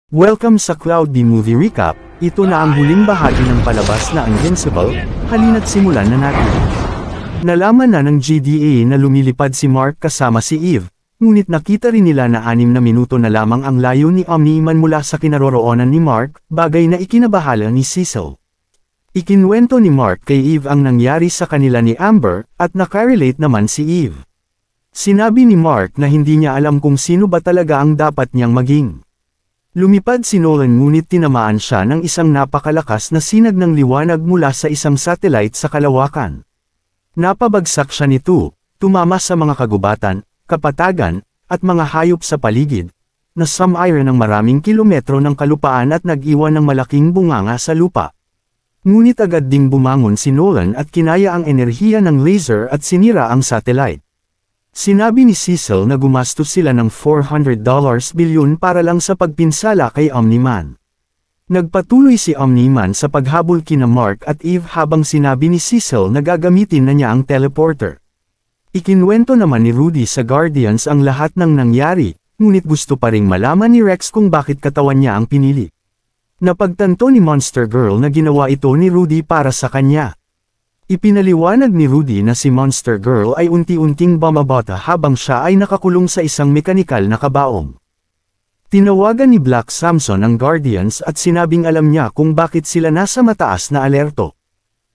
Welcome sa Cloud B Movie Recap. Ito na ang huling bahagi ng palabas na Invincible, halina't simulan na natin. Nalaman na ng GDA na lumilipad si Mark kasama si Eve, ngunit nakita rin nila na 6 na minuto na lamang ang layo ni Omni-Man mula sa kinaroroonan ni Mark, bagay na ikinabahala ni Cecil. Ikinwento ni Mark kay Eve ang nangyari sa kanila ni Amber, at nakarelate naman si Eve. Sinabi ni Mark na hindi niya alam kung sino ba talaga ang dapat niyang maging. Lumipad si Nolan ngunit tinamaan siya ng isang napakalakas na sinag ng liwanag mula sa isang satellite sa kalawakan. Napabagsak siya nito, tumama sa mga kagubatan, kapatagan, at mga hayop sa paligid, na sumire ng maraming kilometro ng kalupaan at nag-iwan ng malaking bunganga sa lupa. Ngunit agad ding bumangon si Nolan at kinaya ang enerhiya ng laser at sinira ang satellite. Sinabi ni Cecil na gumastos sila ng $400 bilyon para lang sa pagpinsala kay Omni-Man. Nagpatuloy si Omni-Man sa paghabol kina Mark at Eve habang sinabi ni Cecil na gagamitin na niya ang teleporter. Ikinwento naman ni Rudy sa Guardians ang lahat ng nangyari, ngunit gusto pa ring malaman ni Rex kung bakit katawan niya ang pinili. Napagtanto ni Monster Girl na ginawa ito ni Rudy para sa kanya. Ipinaliwanag ni Rudy na si Monster Girl ay unti-unting bumabata habang siya ay nakakulong sa isang mekanikal na kabaong. Tinawagan ni Black Samson ang Guardians at sinabing alam niya kung bakit sila nasa mataas na alerto.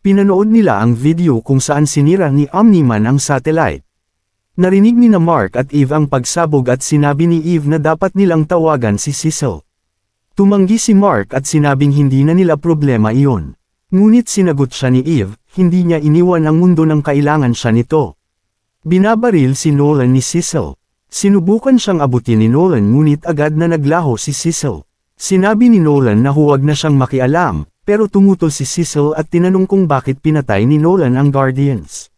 Pinanood nila ang video kung saan sinira ni Omni-Man ang satellite. Narinig ni na Mark at Eve ang pagsabog at sinabi ni Eve na dapat nilang tawagan si Cecil. Tumanggi si Mark at sinabing hindi na nila problema iyon. Ngunit sinagot siya ni Eve, hindi niya iniwan ang mundo nang kailangan siya nito. Binabaril si Nolan ni Cecil. Sinubukan siyang abutin ni Nolan ngunit agad na naglaho si Cecil. Sinabi ni Nolan na huwag na siyang makialam, pero tumutol si Cecil at tinanong kung bakit pinatay ni Nolan ang Guardians.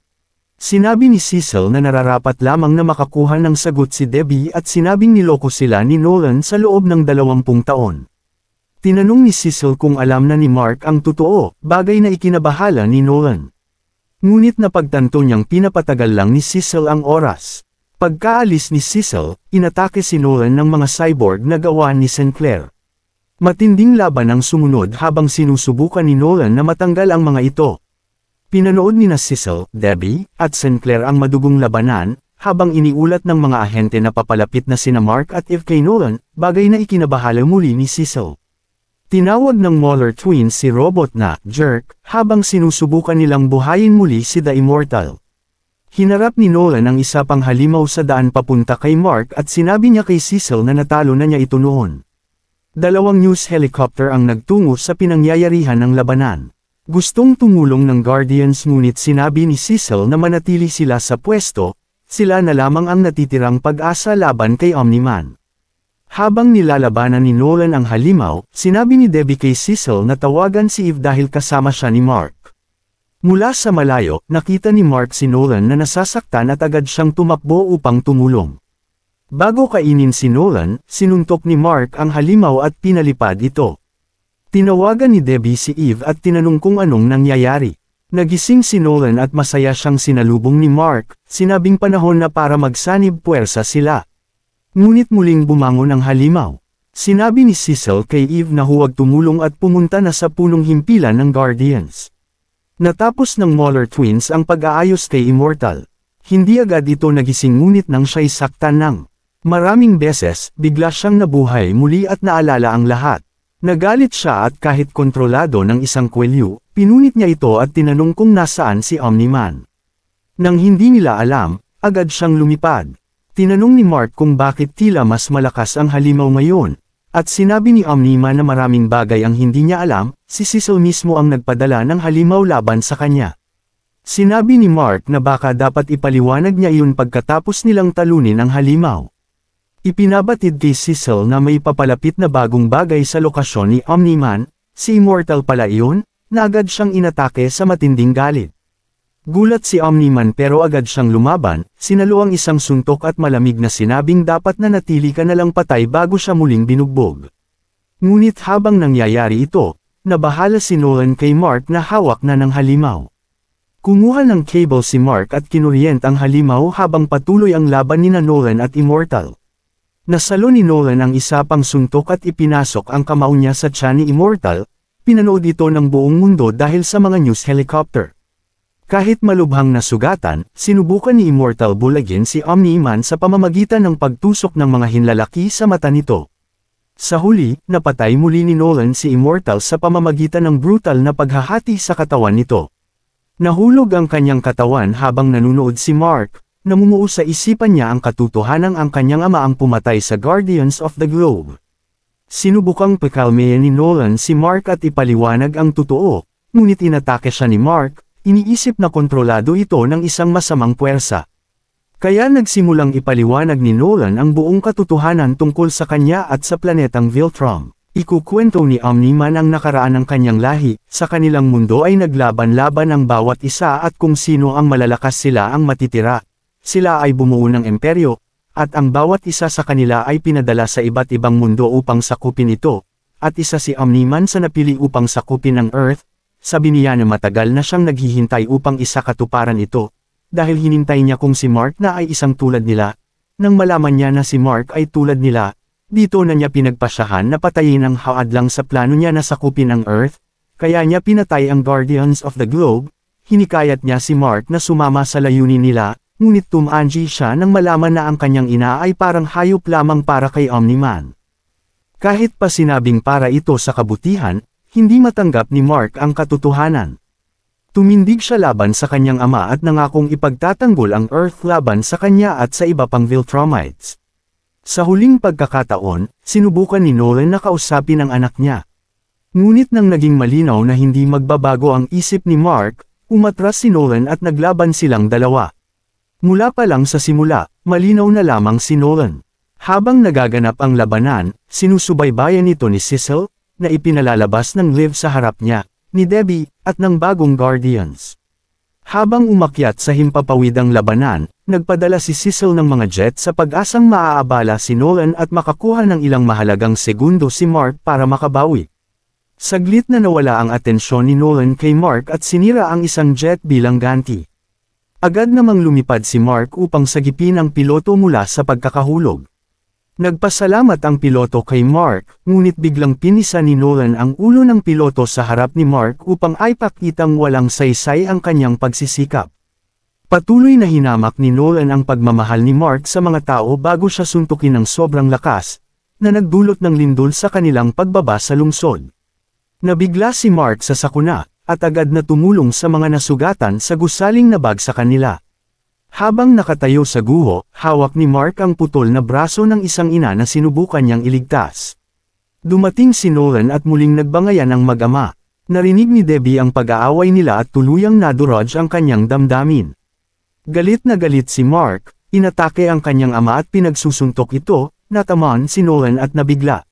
Sinabi ni Cecil na nararapat lamang na makakuha ng sagot si Debbie at sinabing niloko sila ni Nolan sa loob ng 20 taon. Tinanong ni Cecil kung alam na ni Mark ang totoo, bagay na ikinabahala ni Nolan. Ngunit napagtanto niyang pinapatagal lang ni Cecil ang oras. Pagkaalis ni Cecil, inatake si Nolan ng mga cyborg na gawa ni Sinclair. Matinding laban ang sumunod habang sinusubukan ni Nolan na matanggal ang mga ito. Pinanood ni na Cecil, Debbie, at Sinclair ang madugong labanan, habang iniulat ng mga ahente na papalapit na sina Mark at Eve kay Nolan, bagay na ikinabahala muli ni Cecil. Tinawag ng Mauler twins si Robot na Jerk, habang sinusubukan nilang buhayin muli si The Immortal. Hinarap ni Nolan ang isa pang halimaw sa daan papunta kay Mark at sinabi niya kay Cecil na natalo na niya ito noon. 2 news helicopter ang nagtungo sa pinangyayarihan ng labanan. Gustong tumulong ng Guardians ngunit sinabi ni Cecil na manatili sila sa pwesto, sila na lamang ang natitirang pag-asa laban kay Omni-Man. Habang nilalabanan ni Nolan ang halimaw, sinabi ni Debbie kay Cecil na tawagan si Eve dahil kasama siya ni Mark. Mula sa malayo, nakita ni Mark si Nolan na nasasaktan at agad siyang tumakbo upang tumulong. Bago kainin si Nolan, sinuntok ni Mark ang halimaw at pinalipad ito. Tinawagan ni Debbie si Eve at tinanong kung anong nangyayari. Nagising si Nolan at masaya siyang sinalubong ni Mark, sinabing panahon na para magsanib puwersa sila. Ngunit muling bumangon ang halimaw. Sinabi ni Cecil kay Eve na huwag tumulong at pumunta na sa punong himpilan ng Guardians. Natapos ng Mauler twins ang pag-aayos kay Immortal. Hindi agad ito nagising ngunit nang siya'y saktan ng maraming beses, bigla siyang nabuhay muli at naalala ang lahat. Nagalit siya at kahit kontrolado ng isang kwelyo, pinunit niya ito at tinanong kung nasaan si Omni-Man. Nang hindi nila alam, agad siyang lumipad. Tinanong ni Mark kung bakit tila mas malakas ang halimaw ngayon, at sinabi ni Omni-Man na maraming bagay ang hindi niya alam, si Cecil mismo ang nagpadala ng halimaw laban sa kanya. Sinabi ni Mark na baka dapat ipaliwanag niya iyon pagkatapos nilang talunin ang halimaw. Ipinabatid kay Cecil na may papalapit na bagong bagay sa lokasyon ni Omni-Man, si Immortal pala iyon, na agad siyang inatake sa matinding galit. Gulat si Omni-Man pero agad siyang lumaban, sinalo ang isang suntok at malamig na sinabing dapat na natili ka na lang patay bago siya muling binugbog. Ngunit habang nangyayari ito, nabahala si Nolan kay Mark na hawak na ng halimaw. Kumuha ng cable si Mark at kinuryent ang halimaw habang patuloy ang laban nina Nolan at Immortal. Nasalo ni Nolan ang isa pang suntok at ipinasok ang kamao niya sa tiyan ni Immortal, pinanood ito ng buong mundo dahil sa mga news helicopter. Kahit malubhang nasugatan, sinubukan ni Immortal bulagin si Omni-Man sa pamamagitan ng pagtusok ng mga hinlalaki sa mata nito. Sa huli, napatay muli ni Nolan si Immortal sa pamamagitan ng brutal na paghahati sa katawan nito. Nahulog ang kanyang katawan habang nanunood si Mark, namumuo sa isipan niya ang katotohanang ang kanyang ama ang pumatay sa Guardians of the Globe. Sinubukang pakalmayan ni Nolan si Mark at ipaliwanag ang totoo, ngunit inatake siya ni Mark, iniisip na kontrolado ito ng isang masamang puwersa. Kaya nagsimulang ipaliwanag ni Nolan ang buong katotohanan tungkol sa kanya at sa planetang Viltrum. Ikukwento ni Omni-Man ang nakaraan ng kanyang lahi, sa kanilang mundo ay naglaban-laban ang bawat isa at kung sino ang malalakas sila ang matitira. Sila ay bumuo ng imperyo, at ang bawat isa sa kanila ay pinadala sa iba't ibang mundo upang sakupin ito, at isa si Omni-Man sa napili upang sakupin ang Earth. Sabi niya na matagal na siyang naghihintay upang isakatuparan ito, dahil hinintay niya kung si Mark na ay isang tulad nila. Nang malaman niya na si Mark ay tulad nila, dito na niya pinagpasyahan na patayin ang hadlang sa plano niya na sakupin ang Earth, kaya niya pinatay ang Guardians of the Globe. Hinikayat niya si Mark na sumama sa layunin nila, ngunit tumanji siya nang malaman na ang kanyang ina ay parang hayop lamang para kay Omni-Man. Kahit pa sinabing para ito sa kabutihan, hindi matanggap ni Mark ang katotohanan. Tumindig siya laban sa kanyang ama at nangakong ipagtatanggol ang Earth laban sa kanya at sa iba pang Viltrumites. Sa huling pagkakataon, sinubukan ni Nolan na kausapin ang anak niya. Ngunit nang naging malinaw na hindi magbabago ang isip ni Mark, umatras si Nolan at naglaban silang dalawa. Mula pa lang sa simula, malinaw na lamang si Nolan. Habang nagaganap ang labanan, sinusubaybayan nito ni Cecil, na ipinalalabas ng Liv sa harap niya, ni Debbie, at ng bagong Guardians. Habang umakyat sa himpapawid ang labanan, nagpadala si Cecil ng mga jet sa pag-asang maaabala si Nolan at makakuha ng ilang mahalagang segundo si Mark para makabawi. Saglit na nawala ang atensyon ni Nolan kay Mark at sinira ang isang jet bilang ganti. Agad namang lumipad si Mark upang sagipin ang piloto mula sa pagkakahulog. Nagpasalamat ang piloto kay Mark, ngunit biglang pinisa ni Nolan ang ulo ng piloto sa harap ni Mark upang ipakitang walang saysay ang kanyang pagsisikap. Patuloy na hinamak ni Nolan ang pagmamahal ni Mark sa mga tao bago siya suntukin ng sobrang lakas, na nagdulot ng lindol sa kanilang pagbaba sa lungsod. Nabigla si Mark sa sakuna, at agad na tumulong sa mga nasugatan sa gusaling na bag sa kanila. Habang nakatayo sa guho, hawak ni Mark ang putol na braso ng isang ina na sinubukan niyang iligtas. Dumating si Nolan at muling nagbangayan ang mag-ama. Narinig ni Debbie ang pag-aaway nila at tuluyang nadurog ang kanyang damdamin. Galit na galit si Mark, inatake ang kanyang ama at pinagsusuntok ito, natamaan si Nolan at nabigla.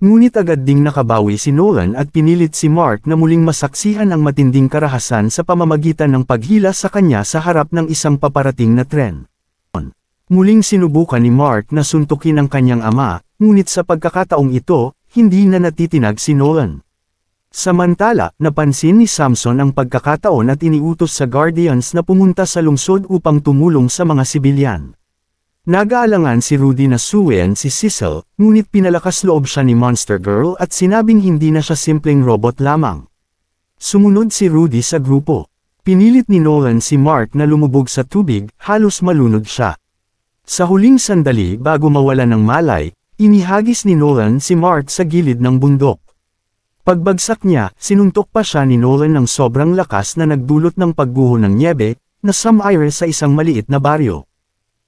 Ngunit agad ding nakabawi si Nolan at pinilit si Mark na muling masaksihan ang matinding karahasan sa pamamagitan ng paghila sa kanya sa harap ng isang paparating na tren. Muling sinubukan ni Mark na suntukin ang kanyang ama, ngunit sa pagkakataong ito, hindi na natitinag si Nolan. Samantala, napansin ni Samson ang pagkakataon at iniutos sa Guardians na pumunta sa lungsod upang tumulong sa mga sibilyan. Nag-aalangan si Rudy na suwayan si Cecil, ngunit pinalakas loob siya ni Monster Girl at sinabing hindi na siya simpleng robot lamang. Sumunod si Rudy sa grupo. Pinilit ni Nolan si Mark na lumubog sa tubig, halos malunod siya. Sa huling sandali bago mawala ng malay, inihagis ni Nolan si Mark sa gilid ng bundok. Pagbagsak niya, sinuntok pa siya ni Nolan ng sobrang lakas na nagdulot ng pagguho ng nyebe, na sumire sa isang maliit na baryo.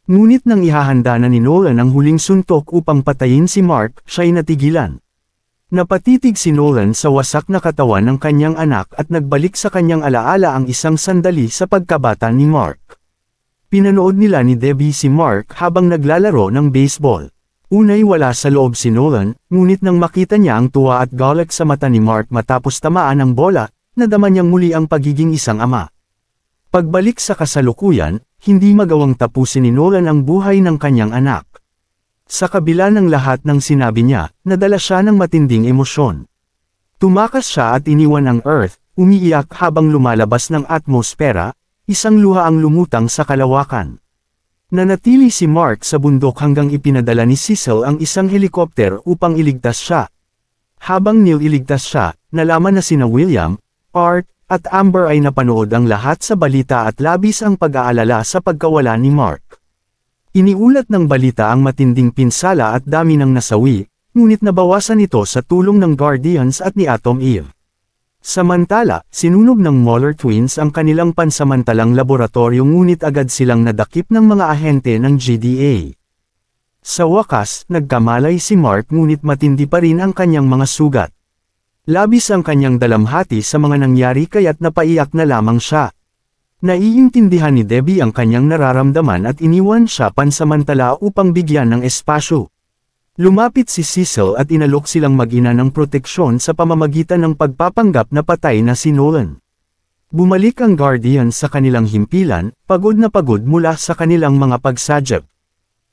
Ngunit nang ihahanda na ni Nolan ang huling suntok upang patayin si Mark, siya'y natigilan. Napatitig si Nolan sa wasak na katawan ng kanyang anak at nagbalik sa kanyang alaala ang isang sandali sa pagkabata ni Mark. Pinanood nila ni Debbie si Mark habang naglalaro ng baseball. Unay wala sa loob si Nolan, ngunit nang makita niya ang tuwa at galak sa mata ni Mark matapos tamaan ng bola, nadama niyang muli ang pagiging isang ama. Pagbalik sa kasalukuyan, hindi magawang tapusin ni Nolan ang buhay ng kanyang anak. Sa kabila ng lahat ng sinabi niya, nadala siya ng matinding emosyon. Tumakas siya at iniwan ang Earth, umiiyak habang lumalabas ng atmosfera, isang luha ang lumutang sa kalawakan. Nanatili si Mark sa bundok hanggang ipinadala ni Cecil ang isang helikopter upang iligtas siya. Habang nililigtas siya, nalaman na sina William, Art, at Amber ay napanood ang lahat sa balita at labis ang pag-aalala sa pagkawala ni Mark. Iniulat ng balita ang matinding pinsala at dami ng nasawi, ngunit nabawasan ito sa tulong ng Guardians at ni Atom Eve. Samantala, sinunog ng Muller Twins ang kanilang pansamantalang laboratorio ngunit agad silang nadakip ng mga ahente ng GDA. Sa wakas, nagkamalay si Mark ngunit matindi pa rin ang kanyang mga sugat. Labis ang kanyang dalamhati sa mga nangyari kaya't napaiyak na lamang siya. Naiintindihan ni Debbie ang kanyang nararamdaman at iniwan siya pansamantala upang bigyan ng espasyo. Lumapit si Cecil at inalok silang mag-ina ng proteksyon sa pamamagitan ng pagpapanggap na patay na si Nolan. Bumalik ang Guardians sa kanilang himpilan, pagod na pagod mula sa kanilang mga pagsadyap.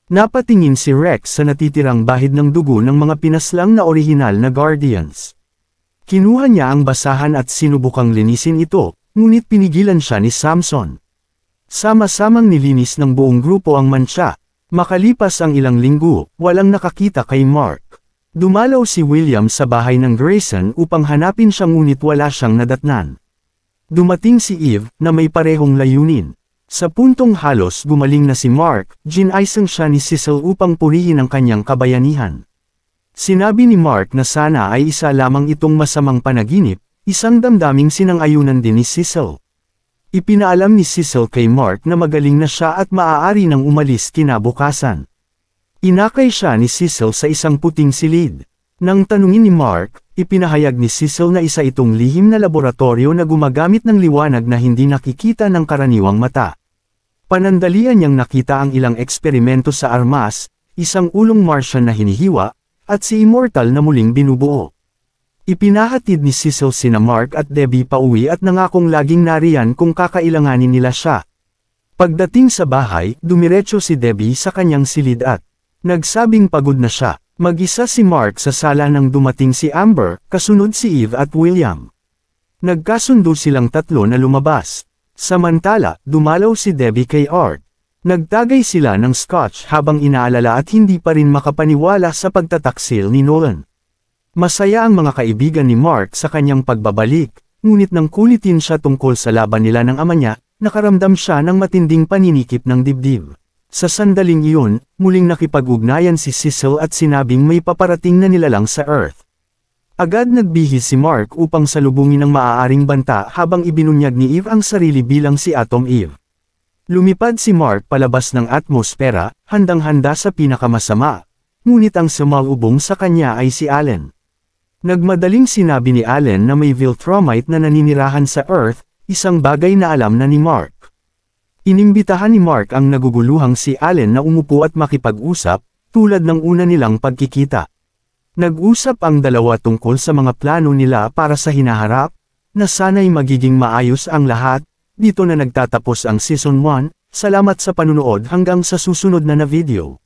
Napatingin si Rex sa natitirang bahid ng dugo ng mga pinaslang na orihinal na Guardians. Kinuha niya ang basahan at sinubukang linisin ito, ngunit pinigilan siya ni Samson. Sama-samang nilinis ng buong grupo ang mantsa. Makalipas ang ilang linggo, walang nakakita kay Mark. Dumalaw si William sa bahay ng Grayson upang hanapin siya ngunit wala siyang nadatnan. Dumating si Eve, na may parehong layunin. Sa puntong halos gumaling na si Mark, ginaisang siya ni Cecil upang purihin ang kanyang kabayanihan. Sinabi ni Mark na sana ay isa lamang itong masamang panaginip, isang damdaming sinang-ayunan din ni Cecil. Ipinaalam ni Cecil kay Mark na magaling na siya at maaari nang umalis kinabukasan. Inakay siya ni Cecil sa isang puting silid. Nang tanungin ni Mark, ipinahayag ni Cecil na isa itong lihim na laboratorio na gumagamit ng liwanag na hindi nakikita ng karaniwang mata. Panandalian niyang nakita ang ilang eksperimento sa armas, isang ulong Martian na hinihiwa, at si Immortal na muling binubuo. Ipinahatid ni Cecil sina Mark at Debbie pauwi at nangakong laging nariyan kung kakailanganin nila siya. Pagdating sa bahay, dumiretso si Debbie sa kanyang silid at nagsabing pagod na siya. Mag-isa si Mark sa sala nang dumating si Amber, kasunod si Eve at William. Nagkasundo silang tatlo na lumabas. Samantala, dumalaw si Debbie kay Art. Nagtagay sila ng scotch habang inaalala at hindi pa rin makapaniwala sa pagtataksil ni Nolan. Masaya ang mga kaibigan ni Mark sa kanyang pagbabalik, ngunit nang kulitin siya tungkol sa laban nila ng ama niya, nakaramdam siya ng matinding paninikip ng dibdib. Sa sandaling iyon, muling nakipag-ugnayan si Cecil at sinabing may paparating na nilalang sa Earth. Agad nagbihis si Mark upang salubungin ang maaaring banta habang ibinunyag ni Eve ang sarili bilang si Atom Eve. Lumipad si Mark palabas ng atmosfera, handang-handa sa pinakamasama, ngunit ang sumalubong sa kanya ay si Allen. Nagmadaling sinabi ni Allen na may Viltrumite na naninirahan sa Earth, isang bagay na alam na ni Mark. Inimbitahan ni Mark ang naguguluhang si Allen na umupo at makipag-usap, tulad ng una nilang pagkikita. Nag-usap ang dalawa tungkol sa mga plano nila para sa hinaharap, na sana'y magiging maayos ang lahat. Dito na nagtatapos ang Season 1, salamat sa panunood hanggang sa susunod na video.